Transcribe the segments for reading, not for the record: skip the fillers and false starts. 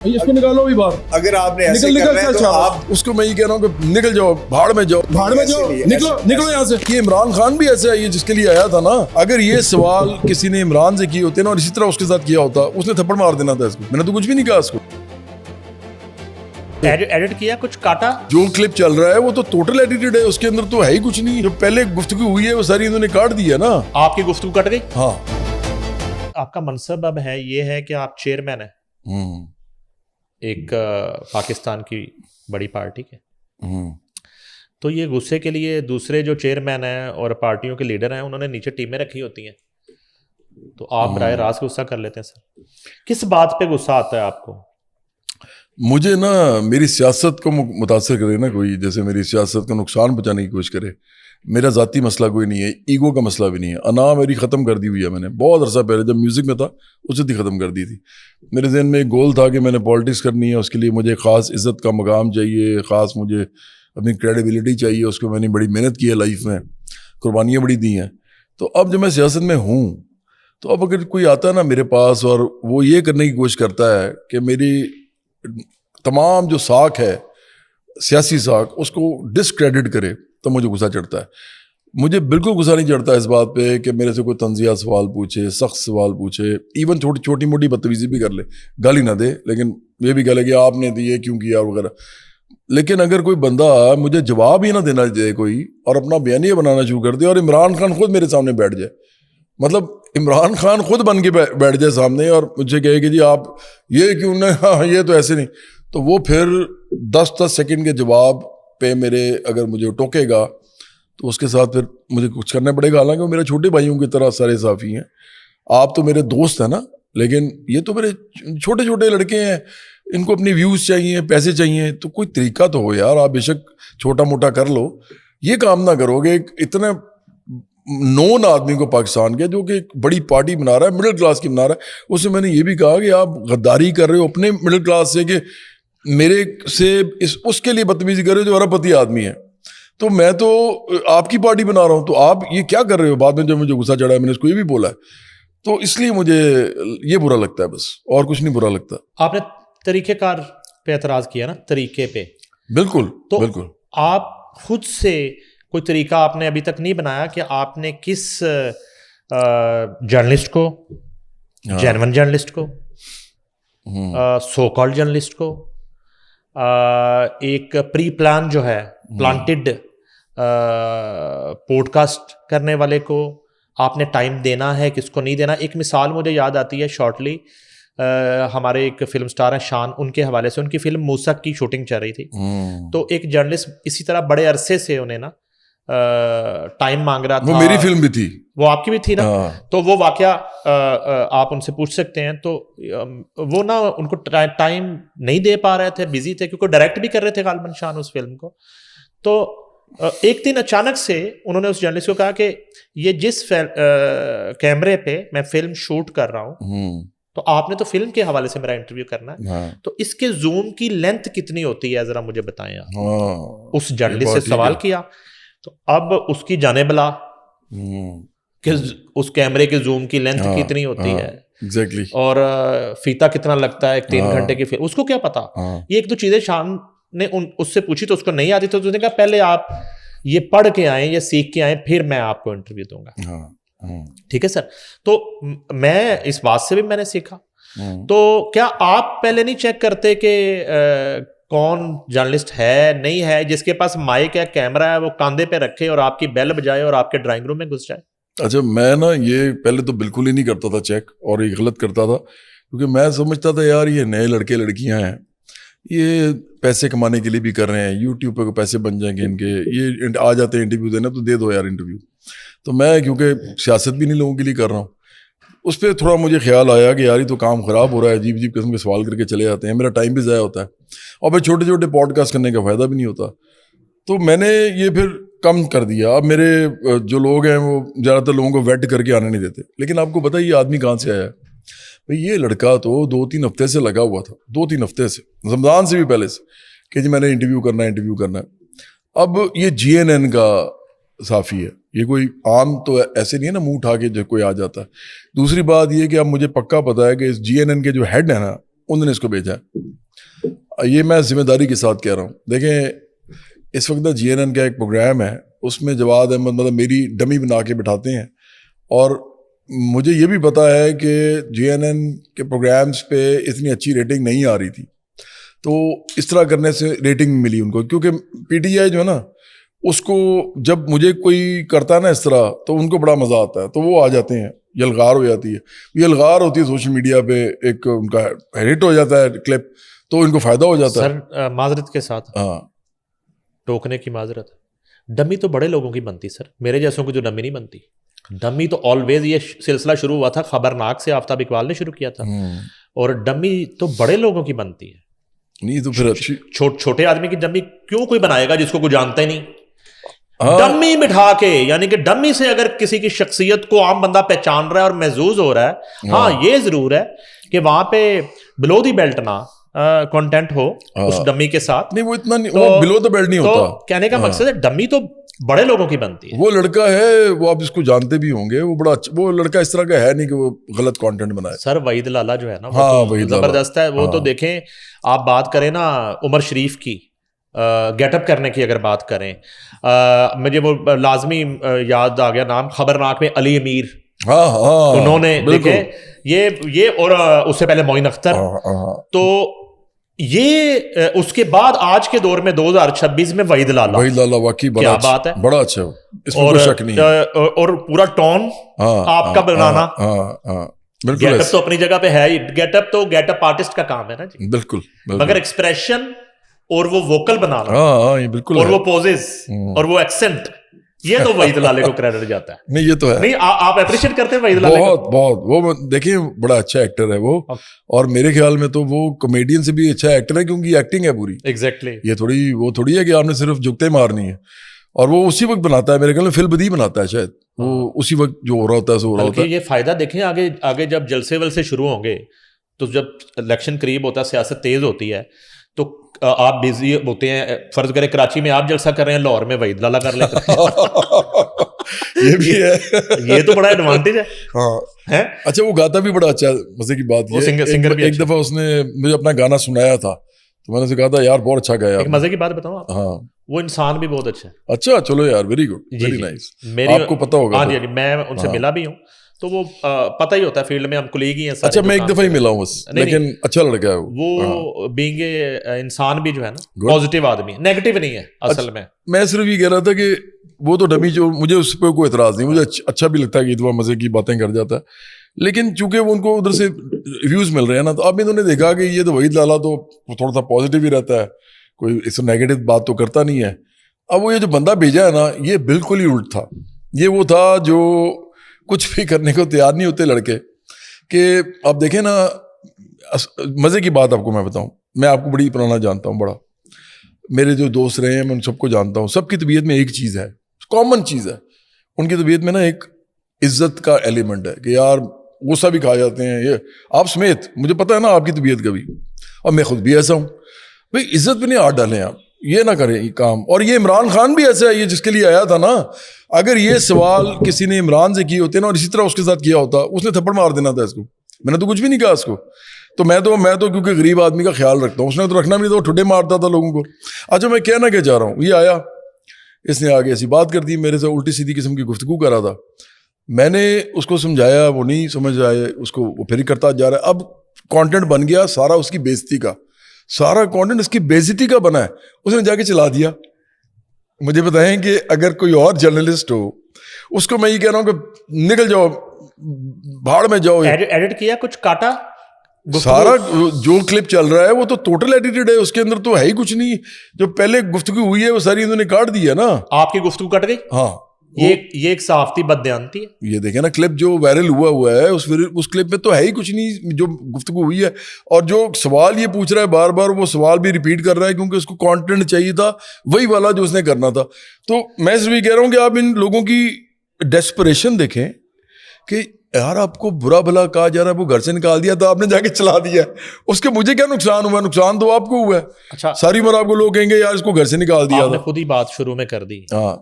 اس کو نکالو بھی باہر. اگر آپ نے ایسے کر رہے ہیں تو آپ اس کو میں یہ کہہ رہا ہوں کہ نکل جاؤ, بھاڑ میں جاؤ, بھاڑ میں جاؤ, نکلو یہاں سے. یہ عمران خان بھی ایسے آئی ہے جس کے لیے آیا تھا نا. اگر یہ سوال کسی نے عمران سے کیے ہوتے نا اور اسی طرح اس کے ساتھ کیا ہوتا, اس نے تھپڑ مار دینا تھا اس کو. میں نے تو کچھ بھی نہیں کہا اس کو. ایڈٹ کیا, کچھ کاٹا. جو کلپ چل رہا ہے وہ تو ٹوٹل ایڈیٹڈ ہے, اس کے اندر تو ہے ہی کچھ نہیں. جو پہلے گفتگو ہوئی ہے وہ ساری انہوں نے کاٹ دی ہے نا. آپ کی گفتگو کٹ گئی. ہاں, آپ کا منصب اب ہے یہ ہے کہ آپ چیئرمین ہیں ایک پاکستان کی بڑی پارٹی کے. تو یہ غصے کے لیے دوسرے جو چیئرمین ہیں اور پارٹیوں کے لیڈر ہیں انہوں نے نیچے ٹیمیں رکھی ہوتی ہیں, تو آپ براہ راست غصہ کر لیتے ہیں. سر کس بات پہ غصہ آتا ہے آپ کو؟ مجھے نا میری سیاست کو متاثر کرے نا کوئی, جیسے میری سیاست کو نقصان پہنچانے کی کوشش کرے. میرا ذاتی مسئلہ کوئی نہیں ہے, ایگو کا مسئلہ بھی نہیں ہے. انا میری ختم کر دی ہوئی ہے میں نے بہت عرصہ پہلے, جب میوزک میں تھا اس سے ختم کر دی تھی. میرے ذہن میں ایک گول تھا کہ میں نے پالیٹکس کرنی ہے, اس کے لیے مجھے خاص عزت کا مقام چاہیے, خاص مجھے اپنی کریڈیبلٹی چاہیے. اس کو میں نے بڑی محنت کی ہے لائف میں, قربانیاں بڑی دی ہیں. تو اب جب میں سیاست میں ہوں تو اب اگر کوئی آتا ہے نا میرے پاس اور وہ یہ کرنے کی کوشش کرتا ہے کہ میری تمام جو ساکھ ہے سیاسی ساکھ اس کو ڈسکریڈٹ کرے, تو مجھے غصہ چڑھتا ہے. مجھے بالکل غصہ نہیں چڑھتا اس بات پہ کہ میرے سے کوئی طنزیہ سوال پوچھے, سخت سوال پوچھے, ایون چھوٹی موٹی بدتمیزی بھی کر لے, گالی نہ دے لیکن یہ بھی کہہ لے کہ آپ نے یہ کیوں کیا وغیرہ. لیکن اگر کوئی بندہ مجھے جواب ہی نہ دینا دے کوئی اور اپنا بیانیہ بنانا شروع کر دے, اور عمران خان خود میرے سامنے بیٹھ جائے, مطلب عمران خان خود بن کے بیٹھ جائے سامنے اور مجھے کہے کہ جی آپ یہ کیوں نہ, ہاں یہ تو ایسے نہیں, تو وہ پھر 10 سیکنڈ کے جواب پہ میرے اگر مجھے ٹوکے گا تو اس کے ساتھ پھر مجھے کچھ کرنا پڑے گا. حالانکہ وہ میرے چھوٹے بھائیوں کی طرح سارے صافی ہیں. آپ تو میرے دوست ہیں نا, لیکن یہ تو میرے چھوٹے چھوٹے لڑکے ہیں, ان کو اپنی ویوز چاہیے, پیسے چاہیے. تو کوئی طریقہ تو ہو یار, آپ بے شک چھوٹا موٹا کر لو, یہ کام نہ کرو گے. اتنے نون آدمی کو پاکستان کے جو کہ ایک بڑی پارٹی بنا رہا ہے, مڈل کلاس کی بنا رہا ہے, اس سے میں نے یہ بھی کہا کہ آپ غداری کر رہے ہو اپنے مڈل کلاس سے, کہ میرے سے اس کے لیے بدتمیزی کر رہے ہو جو ارب پتی آدمی ہے. تو میں تو آپ کی پارٹی بنا رہا ہوں, تو آپ یہ کیا کر رہے ہو؟ بعد میں جب مجھے غصہ چڑھا ہے میں نے اس کو یہ بھی بولا ہے, تو اس لیے مجھے یہ برا لگتا ہے, بس اور کچھ نہیں برا لگتا. آپ نے طریقہ کار پہ اعتراض کیا نا, طریقے پہ. بالکل تو بالکل. آپ خود سے کوئی طریقہ آپ نے ابھی تک نہیں بنایا کہ آپ نے کس جرنلسٹ کو, جینون جرنلسٹ کو, سو کالڈ جرنلسٹ کو, ایک پری پلان جو ہے پلانٹڈ پوڈ کاسٹ کرنے والے کو آپ نے ٹائم دینا ہے, کس کو نہیں دینا. ایک مثال مجھے یاد آتی ہے شارٹلی, ہمارے ایک فلم سٹار ہیں شان, ان کے حوالے سے ان کی فلم موسیق کی شوٹنگ چل رہی تھی. تو ایک جرنلسٹ اسی طرح بڑے عرصے سے انہیں نا ٹائم مانگ رہا تھا. وہ میری فلم بھی تھی, وہ آپ کی بھی تھی نا. تو وہ واقعہ آپ ان سے پوچھ سکتے ہیں. تو وہ نا ان کو ٹائم نہیں دے پا رہے تھے, بزی تھے, کیونکہ ڈائریکٹ بھی کر رہے تھے غالباً شان اس فلم کو. تو ایک دن اچانک سے انہوں نے اس جرنلسٹ کو کہا کہ یہ جس کیمرے پہ میں فلم شوٹ کر رہا ہوں, تو آپ نے تو فلم کے حوالے سے میرا انٹرویو کرنا ہے, تو اس کے زوم کی لینتھ کتنی ہوتی ہے ذرا مجھے بتائیں. اس جرنلسٹ سے سوال کیا, تو اب اس کی جانے بلا کہ اس کیمرے کے زوم کی لینتھ کتنی ہوتی ہے ایگزیکٹلی, اور فیتا کتنا لگتا ہے 3 گھنٹے کی فلم, اس کو کیا پتا. یہ ایک دو چیزیں شان نے اس سے پوچھی تو اس کو نہیں آتی, تو اس نے کہا پہلے آپ یہ پڑھ کے آئیں یا سیکھ کے آئیں, پھر میں آپ کو انٹرویو دوں گا. ٹھیک ہے سر. تو میں اس بات سے بھی میں نے سیکھا. تو کیا آپ پہلے نہیں چیک کرتے کہ کون جرنلسٹ ہے نہیں ہے, جس کے پاس مائک ہے, کیمرہ ہے, وہ کاندھے پہ رکھے اور آپ کی بیل بجائے اور آپ کے ڈرائنگ روم میں گھس جائے؟ اچھا, میں نا یہ پہلے تو بالکل ہی نہیں کرتا تھا چیک, اور یہ غلط کرتا تھا, کیونکہ میں سمجھتا تھا یار یہ نئے لڑکے لڑکیاں ہیں, یہ پیسے کمانے کے لیے بھی کر رہے ہیں, یوٹیوب پہ پیسے بن جائیں گے ان کے, یہ آ جاتے ہیں انٹرویو دینا, تو دے دو یار انٹرویو. تو میں کیونکہ سیاست بھی نہیں لوگوں کے لیے کر رہا ہوں, اس پہ تھوڑا مجھے خیال آیا کہ یار یہ تو کام خراب ہو رہا ہے, عجیب عجیب قسم کے سوال کر کے چلے جاتے ہیں, میرا ٹائم بھی ضائع ہوتا ہے, اور پھر چھوٹے چھوٹے پوڈ کاسٹ کرنے کا فائدہ بھی نہیں ہوتا. تو میں نے یہ پھر کم کر دیا. اب میرے جو لوگ ہیں وہ زیادہ تر لوگوں کو ویٹ کر کے آنے نہیں دیتے. لیکن آپ کو پتہ ہے یہ آدمی کہاں سے آیا ہے؟ بھائی یہ لڑکا تو 2-3 ہفتے سے لگا ہوا تھا, 2-3 ہفتے سے, رمضان سے بھی پہلے سے, کہ جی میں نے انٹرویو کرنا ہے. اب یہ GNN کا صحافی ہے, یہ کوئی عام تو ایسے نہیں ہے نا منہ اٹھا کے جو کوئی آ جاتا ہے. دوسری بات یہ کہ اب مجھے پکا پتا ہے کہ اس GNN کے جو ہیڈ ہیں نا انہوں نے اس کو بھیجا ہے. یہ میں ذمہ داری کے ساتھ کہہ رہا ہوں. دیکھیں اس وقت GNN کا ایک پروگرام ہے, اس میں جواد احمد مطلب میری ڈمی بنا کے بٹھاتے ہیں, اور مجھے یہ بھی پتا ہے کہ GNN کے پروگرامز پہ اتنی اچھی ریٹنگ نہیں آ رہی تھی, تو اس طرح کرنے سے ریٹنگ ملی ان کو. کیونکہ PTI جو ہے نا, اس کو جب مجھے کوئی کرتا ہے نا اس طرح, تو ان کو بڑا مزہ آتا ہے, تو وہ آ جاتے ہیں, یلغار ہو جاتی ہے. یہ یلغار ہوتی ہے سوشل میڈیا پہ, ایک ان کا ہٹ ہو جاتا ہے کلپ, تو ان کو فائدہ ہو جاتا ہے. سر معذرت کے ساتھ, ہاں ٹوکنے کی معذرت, ڈمی تو بڑے لوگوں کی بنتی سر, میرے جیسوں کی جو ڈمی نہیں بنتی. ڈمی تو آلویز, یہ سلسلہ شروع ہوا تھا خبرناک سے, آفتاب اقبال نے شروع کیا تھا, اور ڈمی تو بڑے لوگوں کی بنتی ہے. نہیں تو پھر اچھی چھوٹے آدمی کی ڈمی کیوں کوئی بنائے گا جس کو کوئی جانتا ہی نہیں. ڈمی بٹھا کے, یعنی کہ ڈمی سے اگر کسی کی شخصیت کو عام بندہ پہچان رہا ہے اور محظوظ ہو رہا ہے, ہاں یہ ضرور ہے کہ وہاں پہ بلو دی بیلٹ نہ کنٹینٹ ہو اس ڈمی کے ساتھ. نہیں وہ اتنا نہیں, وہ بلو دی بیلٹ نہیں ہوتا. تو کہنے کا مقصد ہے ڈمی تو بڑے لوگوں کی بنتی ہے. وہ لڑکا ہے, وہ آپ اس کو جانتے بھی ہوں گے, وہ بڑا اچھا, وہ لڑکا اس طرح کا ہے نہیں کہ وہ غلط کانٹینٹ بنائے. سر وحید لالا جو ہے نا, ہاں وہ وحید زبردست ہے. وہ تو دیکھیں, آپ بات کریں نا عمر شریف کی, گیٹ اپ کرنے کی اگر بات کریں, مجھے وہ لازمی یاد آ گیا نام, خبرناک میں علی امیر, ہاں ہاں انہوں نے دیکھے یہ اور اس سے پہلے معین اختر. تو یہ اس کے بعد آج کے دور میں 2026 میں وحید لالا واقعی کیا بات ہے, بڑا اچھا, اس میں کوئی شک نہیں ہے. اور پورا ٹون آپ کا بنانا, گیٹ اپ تو اپنی جگہ پہ ہے ہی, گیٹ اپ تو گیٹ اپ آرٹسٹ کا کام ہے نا جی, بالکل, مگر ایکسپریشن اور وہ ووکل بنانا, ہاں یہ بالکل, اور وہ پوزز اور وہ ایکسنٹ, یہ تو وحید لالے کو کریڈٹ جاتا ہے. نہیں یہ تو ہے, نہیں آپ اپریشیٹ کرتے ہیں وحید لالے کو؟ بہت بہت. وہ دیکھیں بڑا اچھا ایکٹر ہے وہ, اور میرے خیال میں تو وہ کامیڈین سے بھی اچھا ایکٹر ہے, کیونکہ ایکٹنگ ہے پوری. ایگزیکٹلی, یہ تھوڑی ہے کہ آپ نے صرف جگتے مارنی ہے, اور وہ اسی وقت بناتا ہے, میرے خیال میں فل بدی بناتا ہے شاید, وہ اسی وقت جو ہو رہا ہوتا ہے سو ہو رہا ہوتا ہے. یہ فائدہ دیکھیں آگے جب جلسے ولسے شروع ہوں گے, تو جب الیکشن قریب ہوتا ہے, سیاست تیز ہوتی ہے, تو آپ بزی ہوتے ہیں, فرض کریں کراچی میں آپ جلسہ کر رہے ہیں, لاہور میں وحید لالا کر لیتے ہیں. یہ بھی ہے, یہ تو بڑا ایڈوانٹیج ہے. ہاں اچھا, وہ گاتا بھی بڑا اچھا ہے. مزے کی بات یہ, سنگر بھی ایک دفعہ اس نے مجھے اپنا گانا سنایا تھا, تو میں نے اسے کہا تھا یار بہت اچھا گایا. ایک مزے کی بات بتاؤں آپ, ہاں وہ انسان بھی بہت اچھا ہے. اچھا چلو یار, ویری گڈ, ویری نائس. آپ کو پتا ہوگا. ہاں جی, میں ان سے ملا بھی ہوں, تو وہ پتہ ہی ہوتا ہے, فیلڈ میں ہم کلیگ ہی ہیں. اچھا میں ایک دفعہ ہی ملا ہوں بس, لیکن اچھا لڑکا ہے وہ. بینگ انسان بھی جو ہے نا پازیٹیو آدمی, نیگیٹو نہیں ہے اصل میں. میں صرف یہ کہہ رہا تھا کہ وہ تو ڈمی, جو مجھے اس پہ کوئی اعتراض نہیں, مجھے اچھا بھی لگتا ہے کہ دفعہ مزے کی باتیں کر جاتا ہے, لیکن چونکہ وہ ان کو ادھر سے ریویوز مل رہے ہیں نا, تو اب انہوں نے دیکھا کہ یہ تو وحید لالا تو تھوڑا سا پازیٹیو ہی رہتا ہے, کوئی اس سے نیگیٹو بات تو کرتا نہیں ہے. اب وہ یہ جو بندہ بھیجا ہے نا, یہ بالکل ہی الٹ تھا. یہ وہ تھا جو کچھ بھی کرنے کو تیار نہیں ہوتے لڑکے, کہ آپ دیکھیں نا, مزے کی بات آپ کو میں بتاؤں, میں آپ کو بڑی پرانا جانتا ہوں, بڑا میرے جو دوست رہے ہیں میں ان سب کو جانتا ہوں, سب کی طبیعت میں ایک چیز ہے, کامن چیز ہے ان کی طبیعت میں نا, ایک عزت کا ایلیمنٹ ہے, کہ یار غصہ بھی کھا جاتے ہیں, یہ آپ سمیت, مجھے پتا ہے نا آپ کی طبیعت کا بھی, اور میں خود بھی ایسا ہوں. بھائی عزت پہ نہیں ہاتھ ڈالیں آپ, یہ نہ کریں یہ کام. اور یہ عمران خان بھی ایسا ہے, یہ جس کے لیے آیا تھا نا, اگر یہ سوال کسی نے عمران سے کیے ہوتے نا, اور اسی طرح اس کے ساتھ کیا ہوتا, اس نے تھپڑ مار دینا تھا اس کو. میں نے تو کچھ بھی نہیں کہا اس کو, تو میں تو کیونکہ غریب آدمی کا خیال رکھتا ہوں, اس نے تو رکھنا بھی نہیں تھا, وہ ٹھڈے مارتا تھا لوگوں کو. اچھا میں کہنا کیا چاہ رہا ہوں, یہ آیا, اس نے آگے ایسی بات کر دی, میرے سے الٹی سیدھی قسم کی گفتگو کر رہا تھا. میں نے اس کو سمجھایا, وہ نہیں سمجھ آئے اس کو, وہ پھر ہی کرتا جا رہا ہے. اب کانٹینٹ بن گیا سارا اس کی بےزتی کا, سارا کانٹینٹ اس کی بےزتی کا بنا ہے, اس نے جا کے چلا دیا. مجھے بتائیں کہ اگر کوئی اور جرنلسٹ ہو, اس کو میں یہ کہہ رہا ہوں کہ نکل جاؤ, بھاڑ میں جاؤ. ایڈٹ کیا کچھ کاٹا, سارا جو کلپ چل رہا ہے وہ تو ٹوٹل ایڈیٹڈ ہے, اس کے اندر تو ہے ہی کچھ نہیں. جو پہلے گفتگو ہوئی ہے وہ ساری انہوں نے کاٹ دی ہے نا. آپ کی گفتگو کٹ گئی. ہاں, یہ ایک صحافتی بددیانتی ہے. یہ دیکھیں نا کلپ جو وائرل ہوا ہے, اس کلپ میں تو ہے ہی کچھ نہیں جو گفتگو ہوئی ہے. اور جو سوال یہ پوچھ رہا ہے بار بار, وہ سوال بھی ریپیٹ کر رہا ہے, کیونکہ اس کو کانٹینٹ چاہیے تھا وہی والا جو اس نے کرنا تھا. تو میں صرف یہ کہہ رہا ہوں کہ آپ ان لوگوں کی ڈیسپریشن دیکھیں, کہ یار آپ کو برا بھلا کہا جا رہا ہے, وہ گھر سے نکال دیا تھا, آپ نے جا کے چلا دیا. اس کے مجھے کیا نقصان ہوا, نقصان تو آپ کو ہوا ہے. اچھا ساری عمر آپ کو لوگ کہیں گے یار اس کو گھر سے نکال دیا. آپ نے خود ہی بات شروع میں کر دی. ہاں,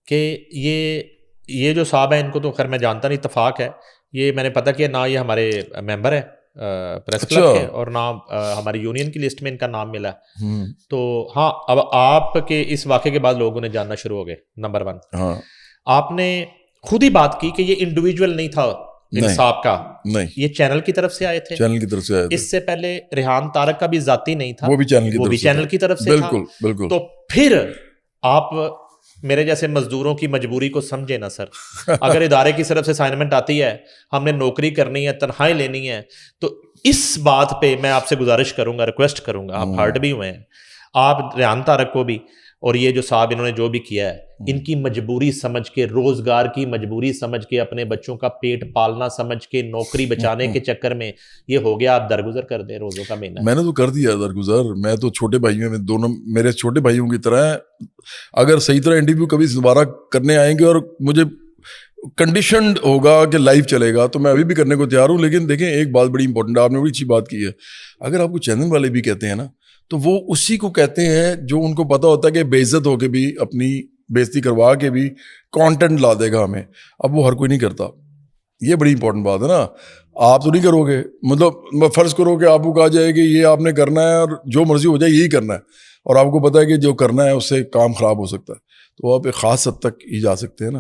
کہ یہ جو صاحب ہیں, ان کو تو خیر میں جانتا نہیں, اتفاق ہے, یہ میں نے پتہ کیا, نہ یہ ہمارے ممبر ہے پریس کلب کے اور نہ ہماری یونین کی لسٹ میں ان کا نام ملا. تو ہاں اب آپ کے اس واقعے کے بعد لوگوں نے جاننا شروع ہو گئے. نمبر 1 آپ نے خود ہی بات کی کہ یہ انڈیویجول نہیں تھا انصاف کا, نہیں, یہ چینل کی طرف سے آئے تھے. چینل کی طرف سے آئے تھے. اس سے پہلے ریحان طارق کا بھی ذاتی نہیں تھا, وہ بھی چینل کی طرف سے. بالکل بالکل. تو پھر آپ میرے جیسے مزدوروں کی مجبوری کو سمجھے نا سر. اگر ادارے کی طرف سے اسائنمنٹ آتی ہے, ہم نے نوکری کرنی ہے, تنخواہیں لینی ہے, تو اس بات پہ میں آپ سے گزارش کروں گا, ریکویسٹ کروں گا, آپ ہارڈ بھی ہوئے ہیں, آپ ریحان طارق کو بھی اور یہ جو صاحب انہوں نے جو بھی کیا ہے, ان کی مجبوری سمجھ کے, روزگار کی مجبوری سمجھ کے, اپنے بچوں کا پیٹ پالنا سمجھ کے, نوکری بچانے کے چکر میں یہ ہو گیا, آپ درگزر کر دیں روزوں کا مہینہ. میں نے تو کر دیا درگزر. میں تو چھوٹے بھائیوں میں دونوں میرے چھوٹے بھائیوں کی طرح ہیں. اگر صحیح طرح انٹرویو کبھی دوبارہ کرنے آئیں گے اور مجھے کنڈیشنڈ ہوگا کہ لائف چلے گا, تو میں ابھی بھی کرنے کو تیار ہوں. لیکن دیکھیں ایک بات بڑی امپورٹنٹ, آپ نے بڑی اچھی بات کی ہے. اگر آپ کو چینل والے بھی کہتے ہیں نا, تو وہ اسی کو کہتے ہیں جو ان کو پتا ہوتا ہے کہ بے عزت ہو کے بھی, اپنی بےزتی کروا کے بھی کانٹینٹ لا دے گا ہمیں. اب وہ ہر کوئی نہیں کرتا. یہ بڑی امپورٹنٹ بات ہے نا. آپ تو نہیں کرو گے, مطلب فرض کرو کہ آپ کو کہا جائے کہ یہ آپ نے کرنا ہے اور جو مرضی ہو جائے یہی کرنا ہے, اور آپ کو پتا ہے کہ جو کرنا ہے اس سے کام خراب ہو سکتا ہے, تو آپ ایک خاص حد تک ہی جا سکتے ہیں نا.